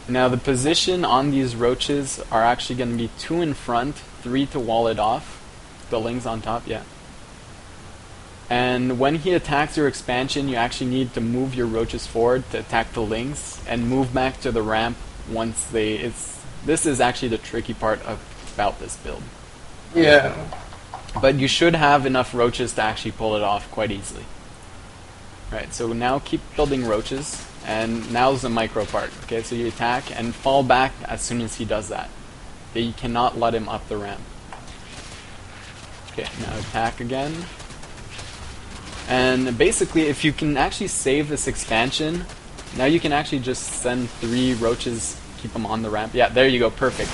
Now the position on these roaches are actually going to be 2 in front, 3 to wall it off. The lings on top, yeah. And when he attacks your expansion, you actually need to move your roaches forward to attack the lings and move back to the ramp once they... This is actually the tricky part about this build. Yeah. But you should have enough roaches to actually pull it off quite easily. Right, so now keep building roaches, and now's the micro part. Okay, so you attack and fall back as soon as he does that. Okay, you cannot let him up the ramp. Okay, now attack again. And basically, if you can actually save this expansion, now you can actually just send 3 roaches, keep them on the ramp. Yeah, there you go, perfect.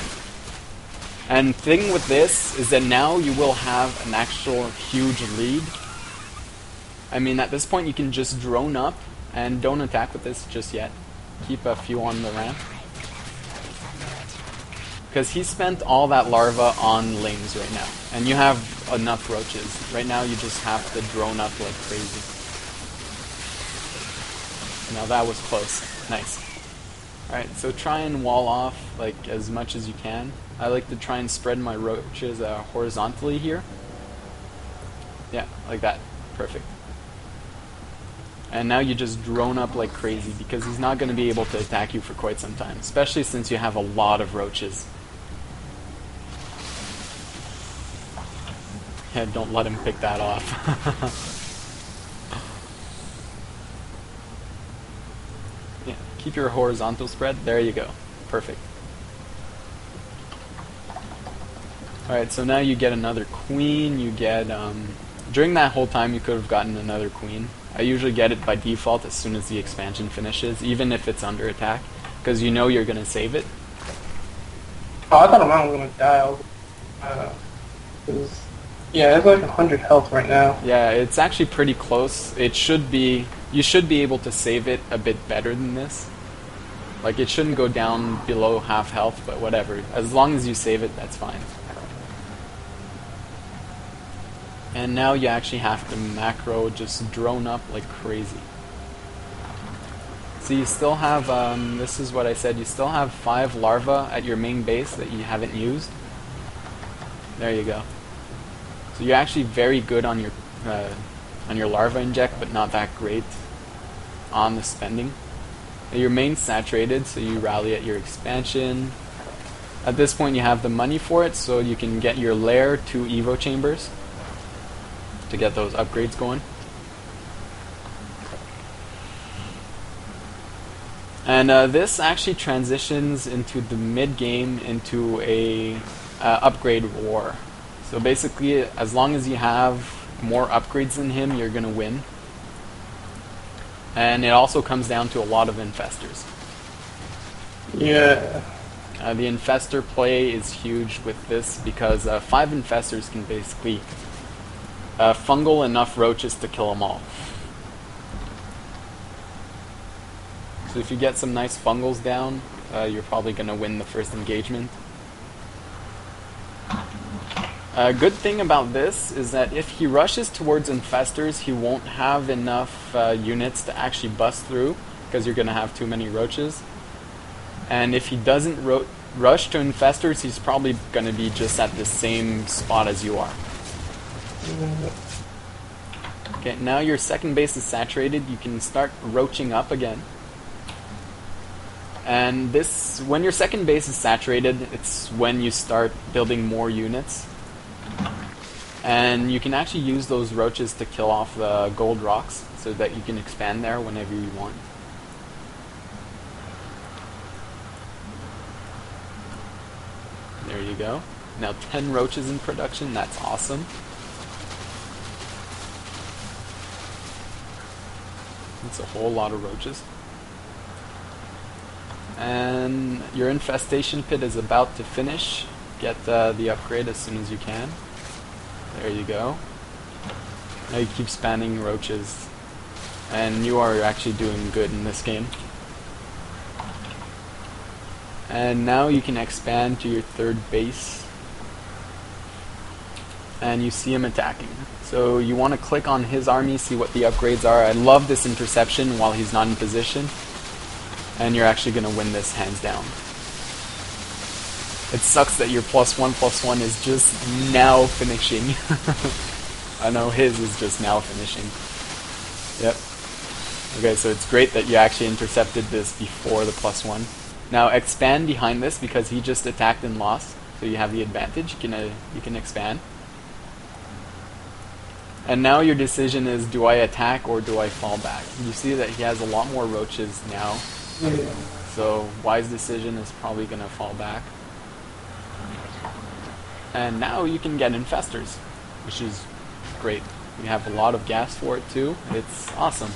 And thing with this is that now you will have an actual huge lead. I mean, at this point you can just drone up, and don't attack with this just yet. Keep a few on the ramp. Because he spent all that larva on lings right now, and you have enough roaches. Right now you just have to drone up like crazy. Now that was close. Nice. Alright, so try and wall off like as much as you can. I like to try and spread my roaches horizontally here. Yeah, like that. Perfect. And now you just drone up like crazy because he's not going to be able to attack you for quite some time, especially since you have a lot of roaches. Yeah, don't let him pick that off. Yeah, keep your horizontal spread. There you go. Perfect. Alright, so now you get another queen. You get, during that whole time you could have gotten another queen. I usually get it by default as soon as the expansion finishes, even if it's under attack, because you know you're going to save it. Oh, I thought mine was going to die. Yeah, it's like 100 health right now. Yeah, it's actually pretty close. It should be... You should be able to save it a bit better than this. Like, it shouldn't go down below half health, but whatever. As long as you save it, that's fine. And now you actually have to macro just drone up like crazy. So you still have, this is what I said, you still have 5 larvae at your main base that you haven't used. There you go. So you're actually very good on your larva inject, but not that great on the spending. Your main's saturated, so you rally at your expansion. At this point you have the money for it, so you can get your lair 2 evo chambers to get those upgrades going. And this actually transitions into the mid game into a upgrade war. So basically, as long as you have more upgrades than him, you're gonna win. And it also comes down to a lot of infestors. Yeah. The infestor play is huge with this because 5 infestors can basically fungal enough roaches to kill them all. So if you get some nice fungals down, you're probably going to win the first engagement. A good thing about this is that if he rushes towards infestors, he won't have enough units to actually bust through because you're going to have too many roaches. And if he doesn't rush to infestors, he's probably going to be just at the same spot as you are. Okay, now your second base is saturated. You can start roaching up again. And this, when your second base is saturated, it's when you start building more units. And you can actually use those roaches to kill off the gold rocks so that you can expand there whenever you want. There you go. Now 10 roaches in production, that's awesome. That's a whole lot of roaches. And your infestation pit is about to finish. Get the upgrade as soon as you can. There you go. Now you keep spamming roaches. And you are actually doing good in this game. And now you can expand to your third base. And you see him attacking. So you want to click on his army, see what the upgrades are. I love this interception while he's not in position. and you're actually going to win this hands down. It sucks that your +1/+1 is just now finishing. I know his is just now finishing. Yep. Okay, so it's great that you actually intercepted this before the +1. Now expand behind this because he just attacked and lost, so you have the advantage. You can expand. And now your decision is, do I attack or do I fall back? You see that he has a lot more roaches now, so wise decision is probably going to fall back. And now you can get infestors, which is great. You have a lot of gas for it too. It's awesome.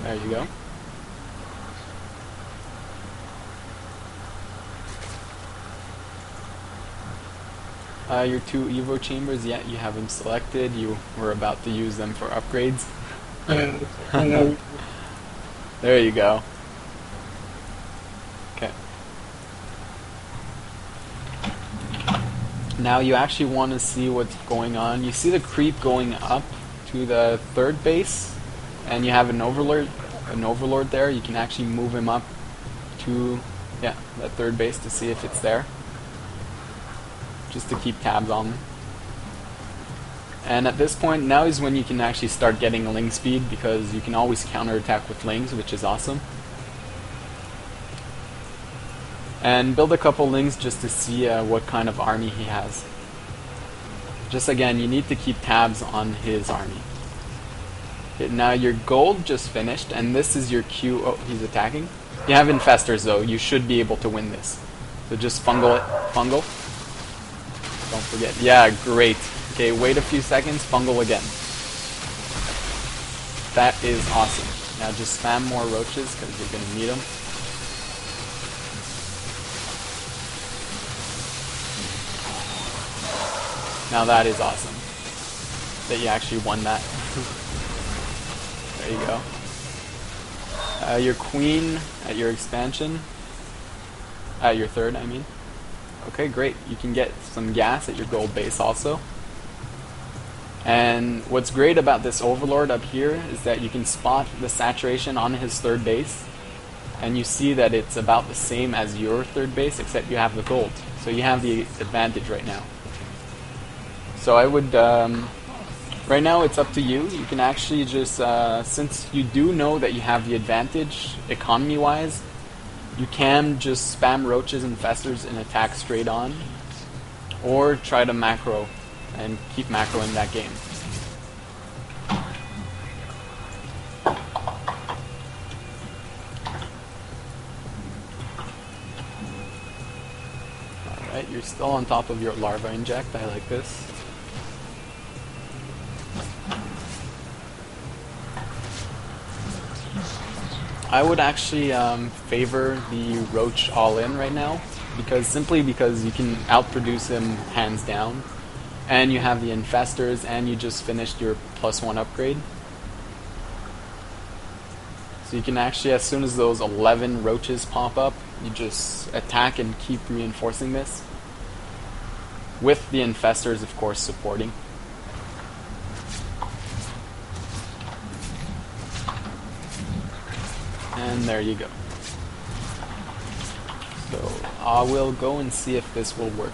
There you go. Your 2 Evo chambers, yeah, you have them selected. You were about to use them for upgrades. There you go. Okay. Now you actually want to see what's going on. You see the creep going up to the 3rd base, and you have an overlord there. You can actually move him up to that 3rd base to see if it's there, just to keep tabs on them. And at this point, now is when you can actually start getting ling speed, because you can always counterattack with lings, which is awesome. And build a couple lings just to see what kind of army he has. Just again, you need to keep tabs on his army. Okay, now your gold just finished, and this is your Q. Oh, he's attacking. You have infestors though, you should be able to win this. So just fungal it. Fungal. Don't forget. Yeah, great. Okay, wait a few seconds, fungal again. That is awesome. Now just spam more roaches, because you're going to need them. Now that is awesome. That you actually won that. There you go. Your queen at your expansion. Your 3rd, I mean. Okay, great. You can get some gas at your gold base also. And what's great about this overlord up here is that you can spot the saturation on his 3rd base, and you see that it's about the same as your 3rd base, except you have the gold. So you have the advantage right now. So I would, right now it's up to you. You can actually just, since you do know that you have the advantage economy-wise, you can just spam roaches and festers and attack straight on, or try to macro and keep macroing that game. Alright, you're still on top of your larva inject. I like this. I would actually favor the roach all-in right now, simply because you can outproduce him hands down. And you have the infestors, and you just finished your +1 upgrade. So you can actually, as soon as those 11 roaches pop up, you just attack and keep reinforcing this. With the infestors, of course, supporting. And there you go. So I will go and see if this will work.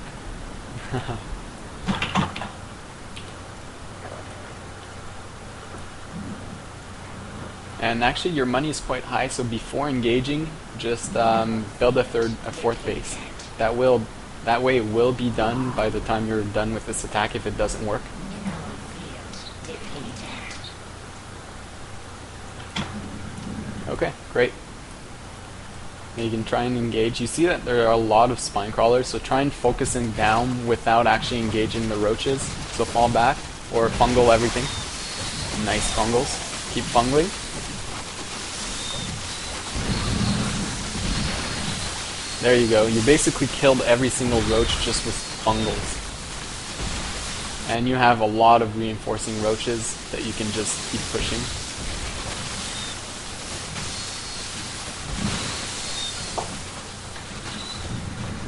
And actually your money is quite high, so before engaging, just build a 4th base. That way it will be done by the time you're done with this attack if it doesn't work. Okay, great. Now you can try and engage. You see that there are a lot of spine crawlers, so try and focusing down without actually engaging the roaches. So fall back, or fungal everything. Nice fungals. Keep fungling. There you go. You basically killed every single roach just with fungals. And you have a lot of reinforcing roaches that you can just keep pushing.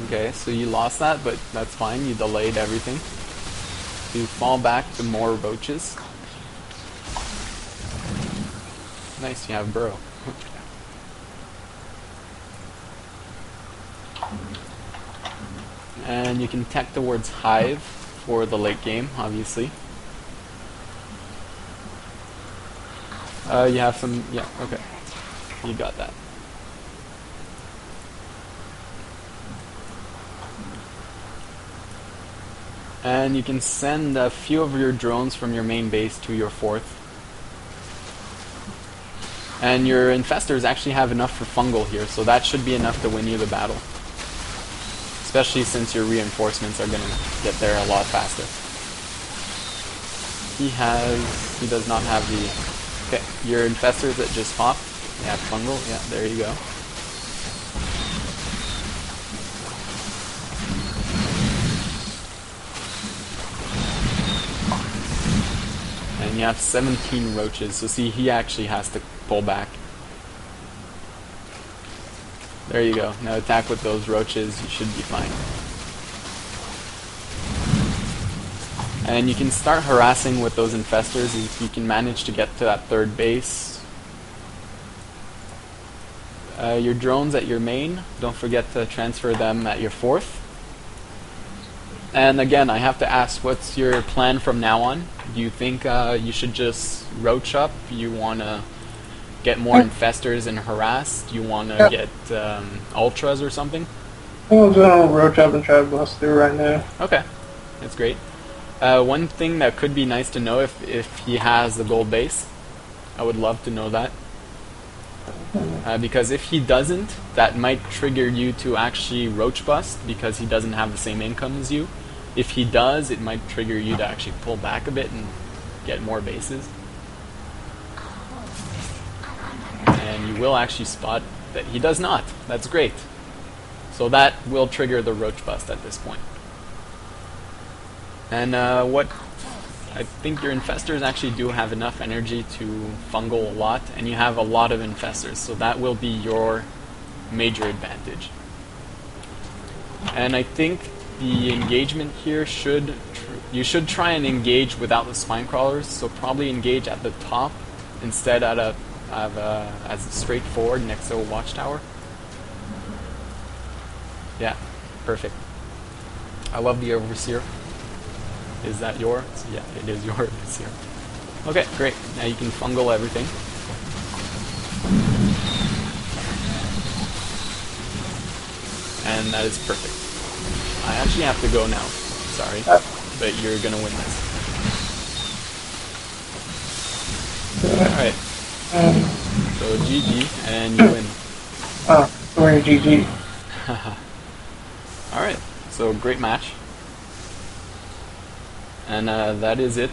Okay, so you lost that, but that's fine. You delayed everything. to fall back to more roaches. Nice, you have burrow. And you can tech towards hive for the late game, obviously. You have some, yeah, okay. You got that. And you can send a few of your drones from your main base to your fourth. And your infestors actually have enough for fungal here, so that should be enough to win you the battle. Especially since your reinforcements are going to get there a lot faster. He does not have the... Okay, your infestors that just popped, they have fungal, yeah, there you go. And you have 17 roaches, so see, he actually has to pull back. There you go. Now attack with those roaches, you should be fine. And you can start harassing with those infestors if you can manage to get to that third base. Your drones at your main, don't forget to transfer them at your fourth. And again, I have to ask, what's your plan from now on? Do you think you should just roach up? You want to get more infestors and harass? Do you want to get ultras or something? I'm gonna roach up and try to bust through right now. Okay, that's great. One thing that could be nice to know if he has the gold base, I would love to know that. Because if he doesn't, that might trigger you to actually roach bust because he doesn't have the same income as you. If he does, it might trigger you to actually pull back a bit and get more bases. And you will actually spot that he does not. That's great. So that will trigger the roach bust at this point. And what I think your infestors actually do have enough energy to fungal a lot, and you have a lot of infestors, so that will be your major advantage. And I think the engagement here you should try and engage without the spine crawlers, so probably engage at the top instead as a straight forward next to a watchtower. Yeah, perfect. I love the overseer. Is that yours? Yeah, it is yours here. Okay, great. Now you can fungal everything. And that is perfect. I actually have to go now. Sorry. But you're gonna win this. Alright. So GG, and you win. We're in GG. Alright, so great match. And that is it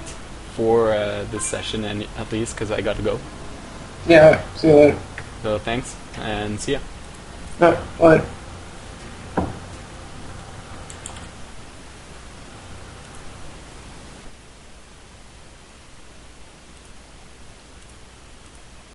for this session, and at least, because I got to go. Yeah, see you later. So thanks, and see ya. No, later.